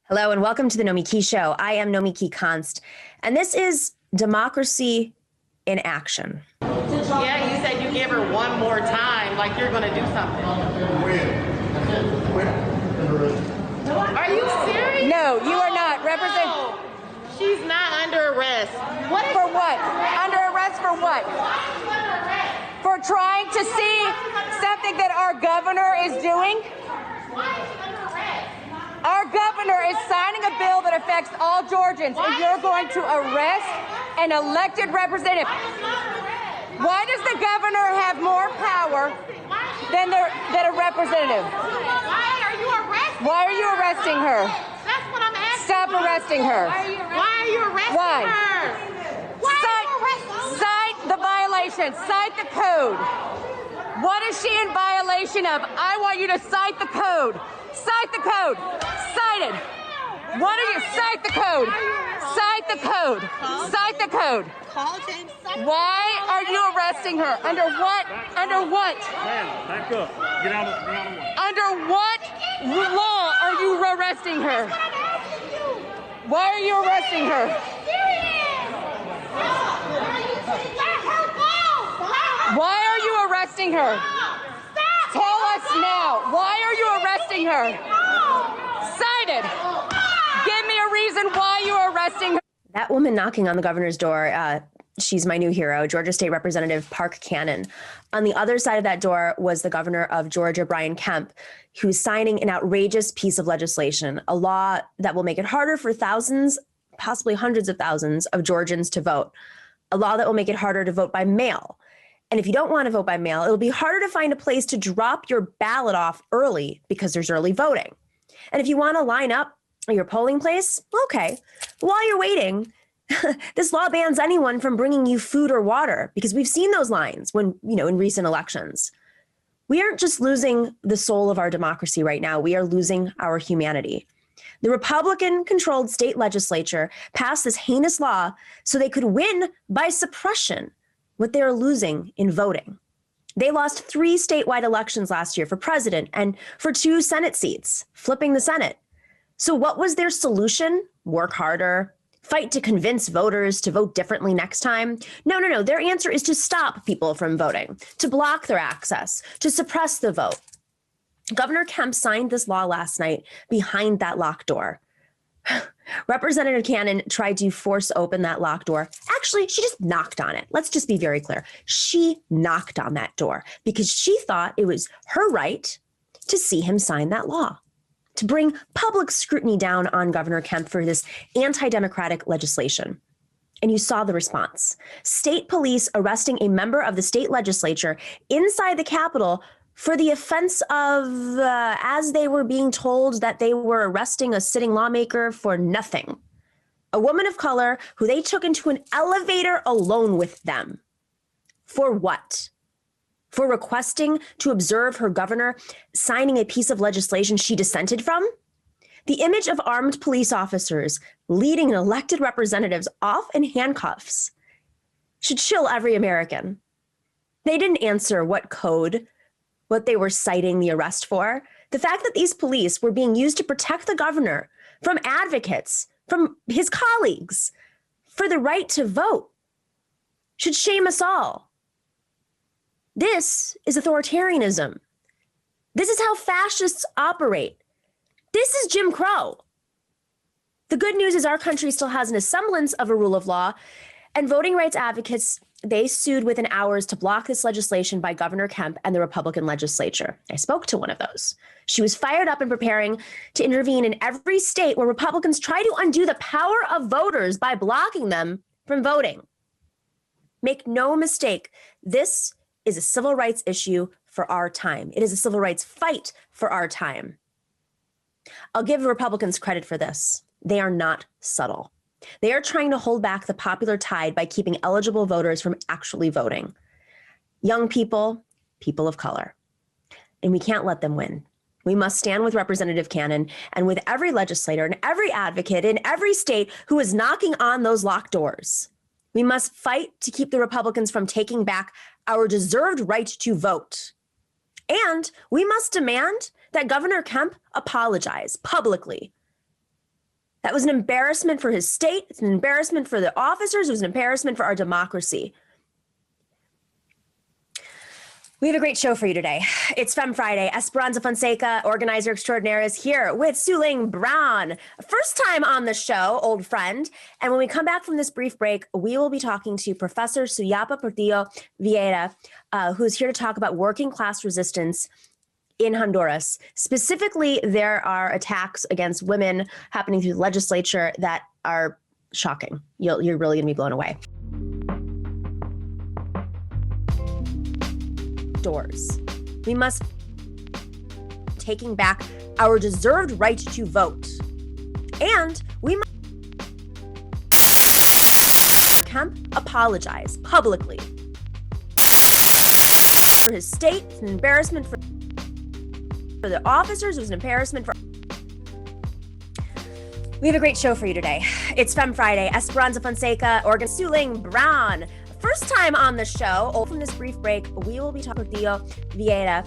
Hello and welcome to the Nomiki Show. I am Nomiki Konst, and this is democracy in action. Yeah, you said you gave her one more time, like you're going to do something. Are you serious? No, you are not. No. She's not under arrest. What is For what? Under arrest for what? For trying to see something that our governor is doing? Why is she under arrest? Our governor is signing a bill that affects all Georgians, and you're going to arrest an elected representative. Why does the governor have more power than a representative? Why are you arresting Why are you arresting her? That's what I'm asking. Stop arresting her. Why are you arresting Why? her? Why are you arresting her? Cite the violation. Cite the code. What is she in violation of? I want you to cite the code. Cite the code. Cite it. What are you? Cite the code. Cite the code. Cite the code. Why are you arresting her? Under what? Under what? Ma'am, back up. Get out of the way. Under what law are you arresting her? Why are you arresting her? Why are you arresting her? Tell us now. Why are you arresting her? Cite it. Give me a reason why you are arresting her. That woman knocking on the governor's door, she's my new hero, Georgia State Representative Park Cannon. On the other side of that door was the governor of Georgia, Brian Kemp, who's signing an outrageous piece of legislation, a law that will make it harder for thousands, possibly hundreds of thousands of Georgians to vote, a law that will make it harder to vote by mail. And if you don't want to vote by mail, it'll be harder to find a place to drop your ballot off early because there's early voting. And if you want to line up at your polling place, okay. While you're waiting, this law bans anyone from bringing you food or water because we've seen those lines in recent elections. We aren't just losing the soul of our democracy right now. We are losing our humanity. The Republican-controlled state legislature passed this heinous law so they could win by suppression what they are losing in voting. They lost 3 statewide elections last year for president and for 2 Senate seats, flipping the Senate. So what was their solution? Work harder, fight to convince voters to vote differently next time? No. Their answer is to stop people from voting, to block their access, to suppress the vote. Governor Kemp signed this law last night behind that locked door. Representative Cannon tried to force open that locked door. Actually, she just knocked on it. Let's just be very clear. She knocked on that door because she thought it was her right to see him sign that law, to bring public scrutiny down on Governor Kemp for this anti-democratic legislation. And you saw the response. State police arresting a member of the state legislature inside the Capitol for the offense of, as they were being told that they were arresting a sitting lawmaker for nothing. A woman of color who they took into an elevator alone with them. For what? For requesting to observe her governor signing a piece of legislation she dissented from? The image of armed police officers leading elected representatives off in handcuffs should chill every American. They didn't answer what code, what they were citing the arrest for. The fact that these police were being used to protect the governor from advocates, from his colleagues, for the right to vote should shame us all. This is authoritarianism. This is how fascists operate. This is Jim Crow. The good news is our country still has a semblance of a rule of law, and voting rights advocates, they sued within hours to block this legislation by Governor Kemp and the Republican legislature. I spoke to one of those. She was fired up and preparing to intervene in every state where Republicans try to undo the power of voters by blocking them from voting. Make no mistake, this is a civil rights issue for our time. It is a civil rights fight for our time. I'll give Republicans credit for this. They are not subtle. They are trying to hold back the popular tide by keeping eligible voters from actually voting. Young people, people of color. And we can't let them win. We must stand with Representative Cannon and with every legislator and every advocate in every state who is knocking on those locked doors. We must fight to keep the Republicans from taking back our deserved right to vote. And we must demand that Governor Kemp apologize publicly That was an embarrassment for his state. It's an embarrassment for the officers. It was an embarrassment for our democracy. We have a great show for you today. It's Femme Friday. Esperanza Fonseca, organizer extraordinaire, is here with Suling Brown. First time on the show, old friend. And when we come back from this brief break, we will be talking to Professor Suyapa Portillo Vieira, who's here to talk about working class resistance in Honduras. Specifically, there are attacks against women happening through the legislature that are shocking. You're really going to be blown away. Doors. We must taking back our deserved right to vote. And we must Kemp apologize publicly for his state. It's an embarrassment for the officers. It was an embarrassment for. We have a great show for you today. It's Femme Friday. Esperanza Fonseca, Suling Brown. First time on the show. From this brief break, we will be talking with Portillo Vieira.